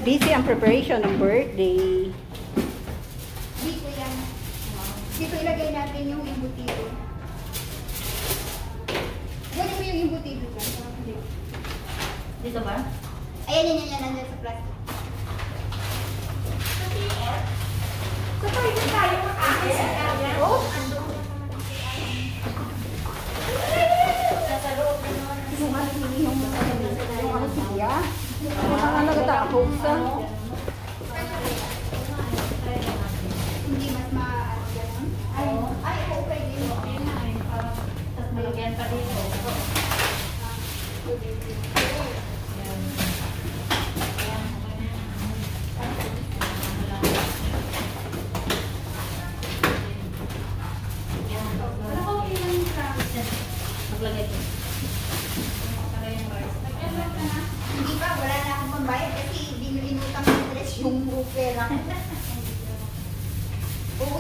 Busy ang preparation ng birthday. Dito yan. Dito ilagay natin yung embutido. Gawin mo yung embutido dyan. Dito ba? Ayan, yan, nandiyan sa plastic. So, pwede tayo makain. Oh! Nasa loob na naman. Yung ano siya? Ang nagata ako sa... Hindi mas ma-ganun. Ay, okay din. Tapos malagyan pa dito. Maglagay ko. Hindi pa, wala na akong pambayad kasi inutang ng dress yung pera ko. Oo,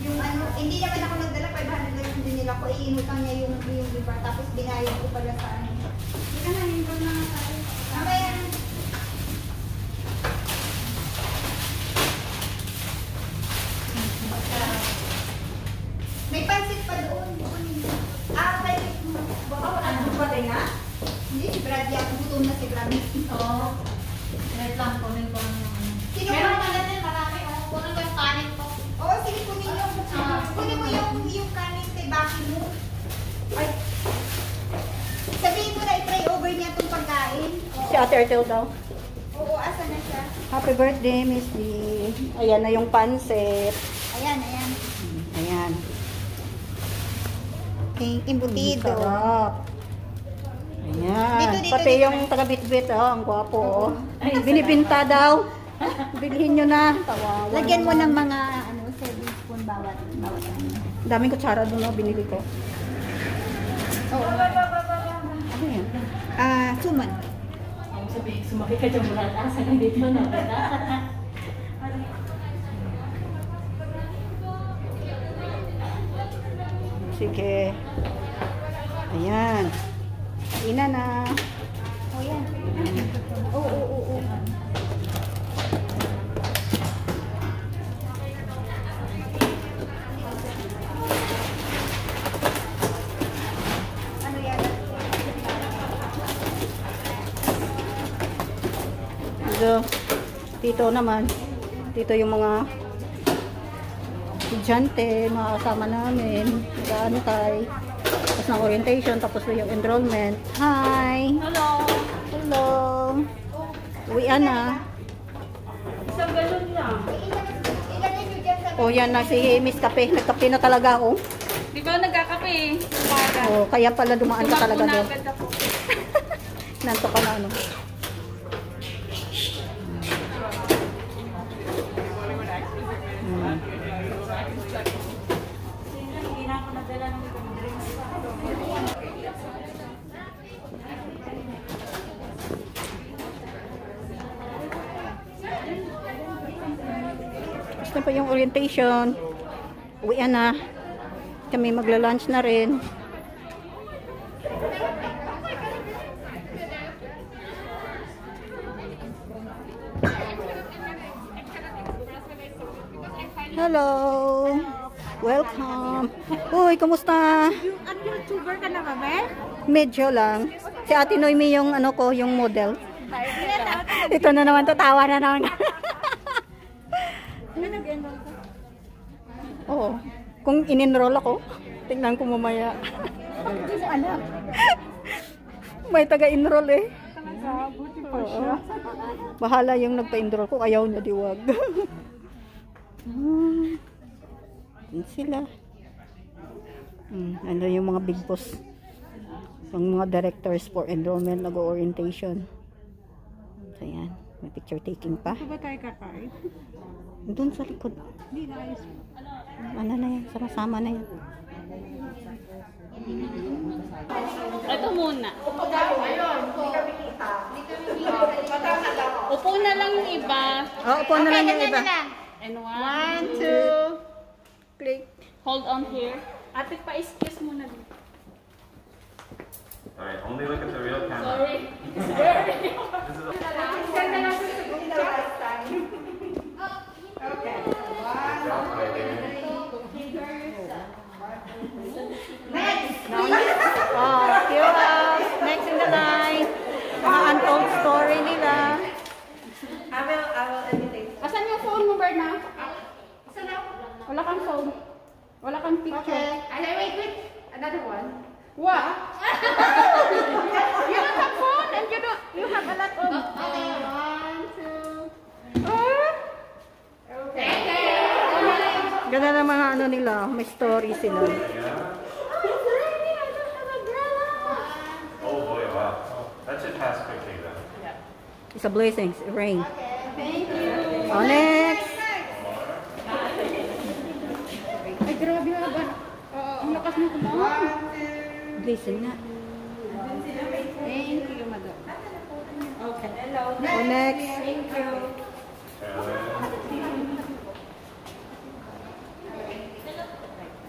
yung ano, hindi naman ako nagdala, 500 lang din nila ko, inutang niya yung iba, tapos binayad ko pala sa ano. Hindi ka na, hindi na tayo. Mamaya. May pansit pa doon. Okay. Baka wala na patay na? Hindi, si Brad yan. Gutom na si Brad. Oo. Wait lang, kunin ko lang yung ano. Sino Meron ba? pa natin, marami. Kunin ko yung kanin ko. Oo, sige, kunin yung kunin mo yung kanin kay Baki mo. Ay. Sabihin mo na i-pray over niya itong pagkain. Si Ate Ertel daw. Oo, asa na siya? Happy birthday, Miss Lee. Ayan na yung pansit. Ayan, ayan. Ayan. Okay, embutido. Sarap. Ayan. Dito, Pati dito. yung taga-bitbit, oh, ang gwapo, oh. Binibinta daw. Bilhin nyo na. Tawawa Lagyan mo naman. ng mga ano, 7 spoon bawat ano. Daming kutsara doon, oh, binili ko. Oo. Ano yan? Suman. Ang sabihin, sumakit ka dyan mula. Asa ka dito na. Sige. Ayan. Ina na. Oh, yan. Oo. Ano yan? Dito naman. Dito yung mga estudyante, mga kasama namin. Nag-aantay. Tapos ng orientation, tapos yung enrollment. Hi! Hello. Hello! Uwian na. Isang galon lang. Ilagay nyo dyan sa... O yan na si Miss Kape. Nagkape na talaga ako. Di ba nagkakape eh? Umaga. O, kaya pala dumaan ka talaga Tumakbo na doon. agad ako. Nanto ka na ano. Hindi na ako nadala ng drinks. Basta pa yung orientation. Uwian na. Kami magla-lunch na rin. Hello! Welcome! Uy, kumusta? At YouTuber ka na ba, be? Medyo lang. Si Ate Noemi yung ano ko, yung model. Ito na naman, tatawa na naman. Ano nag-enroll ka? Oo. Kung in-enroll ako, tingnan ko mamaya. Hindi mo alam. May taga-enroll eh. Talaga, buti pa Oo. siya. Bahala yung nagpa-enroll ko, ayaw niya diwag. Yan sila. Ano yung mga big boss. Yung mga directors for enrollment, nag-orientation. So yan, may picture taking pa. Ito ba tayo kakain? Doon sa likod. Hindi na ayos. Ano na yan, sama-sama na yan. Ito muna. Upo na lang yung iba. Oo, upo na lang yung iba. And 1, 2, click. Hold on here. Ate, pa-excuse muna dito. Alright, only look at the real camera. Sorry. This is a another one. What? You don't have phone and you have a lot of... Okay, 1, 2. Okay. Ganda ng mga ano nila, may story sila. Oh boy, wow. That should pass quickly then. It's a blessing, rain. Thank you. Oh, next. Ay, grabe nga ba? Ang lakas mo kumain. Blessing na. Thank you, madam. Okay. Hello. Oh, next. Thank you.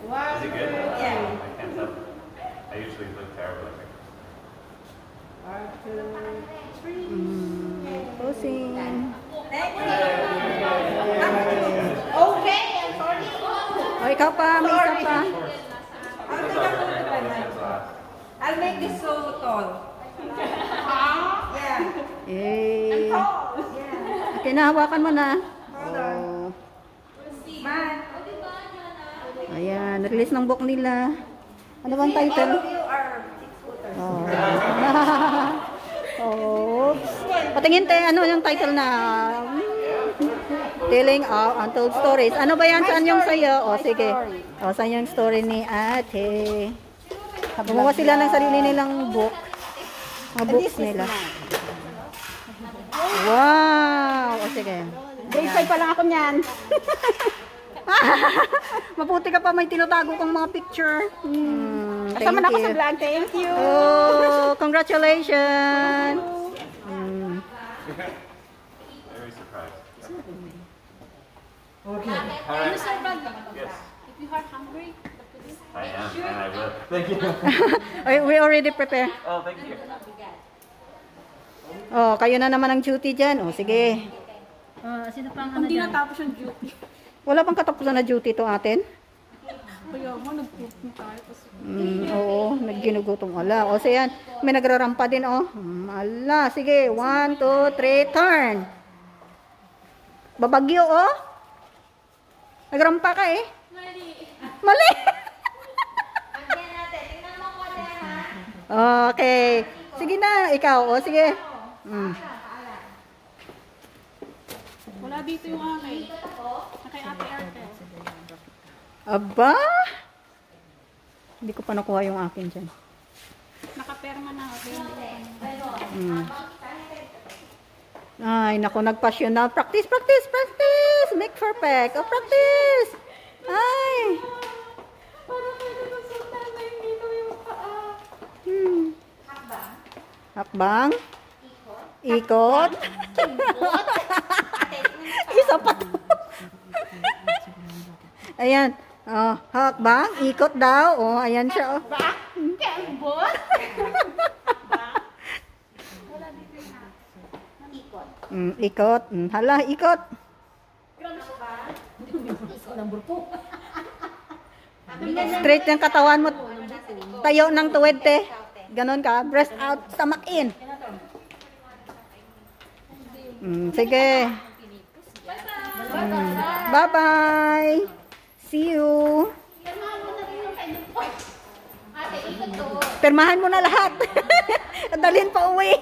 Is it good? Yeah. I can't tell. I usually look terrible, I think. Closing. Okay, I'm sorry. Oh, ikaw pa, may isa pa. I'll make this so tall. Yeah. Eh. Yeah. Kinahawakan mo na. Hold on. Oh. Man. Ayan, release ng book nila. Ano bang All title? of you are 6-footers. Oh. Patingin tayo, ano yung title na? Telling Untold Stories. Ano ba yan? Saan yung sayo? O, sige. O, saan yung story ni ate? Gumawa sila ng sarili nilang book. Mga books nila. Wow! O, sige. Grade 5 pa lang ako niyan. Mabuti ka pa, may tinatago kang mga picture. Kasama na ako sa you. vlog. Thank you. Oh, congratulations! Very surprised. Okay. Alright. Mr. Bag, Yes, if you are hungry, I am, and I will. Thank you. We already prepare. Oh, thank you. Oh, kayo na naman ang duty dyan. Oh, sige. sino pang ano dyan? natapos yung duty. Wala bang katapusan na duty to atin? Kaya mo, nag-cook na tayo. Oo, nagginugutom. Ala, o so yan. May nagrarampa din, oh. Ala, sige. 1, 2, 3, turn. Babagyo, oh. Nagrampa ka, eh. Mali. Andiyan natin. Tingnan mo ko na, ha? Okay. Sige na, ikaw. O, sige. Wala dito yung akin. Kay Ate Arte. Aba? Hindi ko pa nakuha yung akin dyan. Nakaperma na ako. Ay, naku, nagpasyon na. Practice, practice, practice! Make perfect. Oh, practice! Ay! Parang may nagsusundan na yung dito yung paa. Hakbang? Ikot? Isa pa. Ayan. Oh, hakbang, ikot daw. Oh, ayan siya. Oh. Ikot. Hala, ikot. Straight yung katawan mo. Tayo ng tuwid, te. Ganon ka. Breast out, stomach in. Sige. Bye-bye. See you. Pirmahan mo na lahat. Dalhin pa uwi.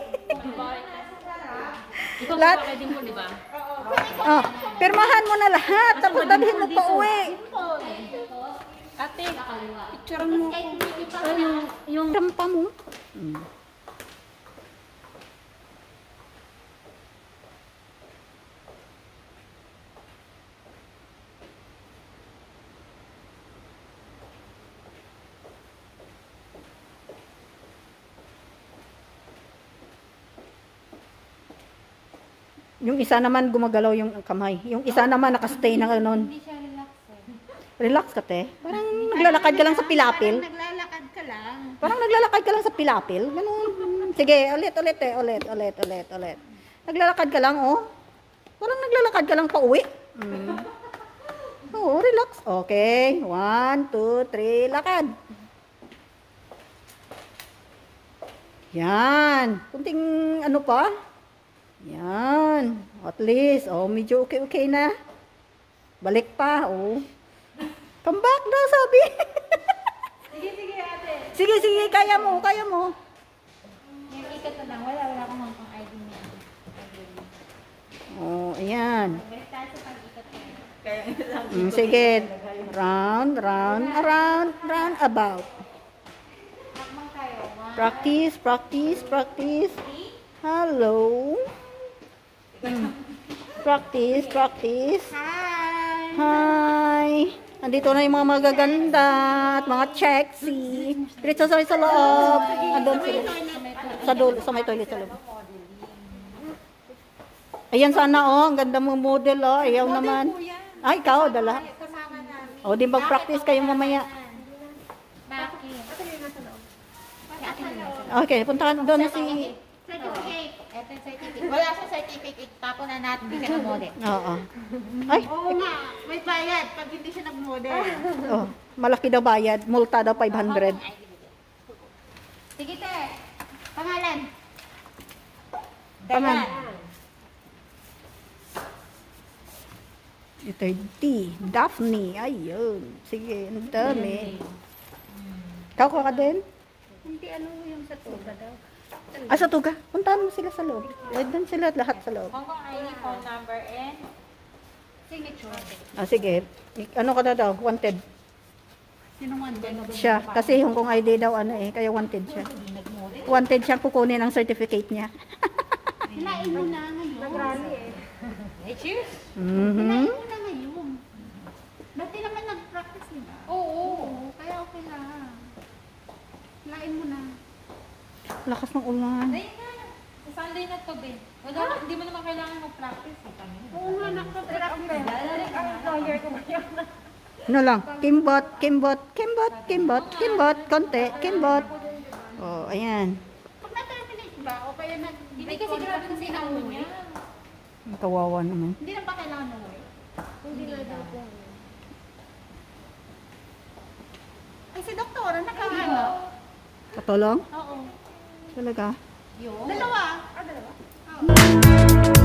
Ikaw Lahat? pa wedding mo, di ba? Oh, pirmahan mo na lahat. Tapos dalhin mo pa uwi. Ate, picture mo ko. Yung rampa mo. Yung isa naman gumagalaw yung kamay. Yung isa naman nakastay na gano'n. Hindi siya relax eh. Relax ka, te. Parang naglalakad ka lang sa pilapil. Naglalakad ka lang. Parang naglalakad ka lang sa pilapil. Ganun. Sige, ulit, te. Ulit. Naglalakad ka lang, oh. Parang naglalakad ka lang pa uwi. Oo, relax. Okay. 1, 2, 3, lakad. Yan. Kunting ano pa. Yan. At least, oh, medyo okay na. Balik pa, oh. Come back daw, sabi. Sige, ate. Sige, sige, kaya mo, kaya mo. Yung ikot na lang, wala akong Hong Kong ID niya. Oh, ayan. Balik tayo sa pag-ikot niya. Sige. Round, round, around, round, about. Hakbang tayo. Practice, practice, practice. Hello. Practice, practice. Hi! Hi. Andito na yung mga magaganda at mga sexy. Diretso sa loob. Andun sila. Sa dulo, sa may toilet sa loob. Ayan sana oh, ang ganda mong model oh. Ayaw naman. Ay, ikaw, dala. Kasama namin. O, di mag-practice kayo mamaya. Bakit? Okay, puntahan doon na si... Certificate. Ito yung certificate. Wala sa certificate. Tapo na natin. Hindi ka na-model. Oo. Ay, Oo nga. May bayad pag hindi siya nag-model. oh, malaki daw bayad. Multa daw 500. Sige, te. Pangalan. Pangalan. Ito yung T. Daphne. Ayun. Sige, ang dami. Ikaw ka din? Hindi ano yung sa tuba daw. Ah, sa Tuga. Puntahan mo sila sa loob. Doon sila lahat sa loob. Hong Kong ID, phone number, and signature. Ah, sige. Ano ka na daw? Wanted. Sinong andyan? Siya. Kasi yung kung ID daw ano eh. Kaya wanted siya. Wanted siya kukunin ang certificate niya. Hilain mo na ngayon. Nag-rally eh. Hey, cheers! Mhm. Hilain mo na ngayon. Ba't di naman nag-practice nila? Oo. Kaya okay na. Hilain mo na. Lakas ng ulan. Ayun na. Sa Sunday na to, be. Wala, hindi mo naman kailangan mag-practice eh. Oo nga, nag-practice. Lawyer ko ba yun? Ano lang? Kimbot, kimbot, kimbot, kimbot, kimbot, konti, kimbot. Oh, ayan. Pag na-terminate ba? O kaya nag... Hindi kasi grabe kasi ang niya. Ang kawawa naman. Hindi na pa kailangan ng work. Hindi na daw po. Ay, si doktora, nakaano? Katulong? Oo. Talaga? Dalawa. Dalawa? Oo.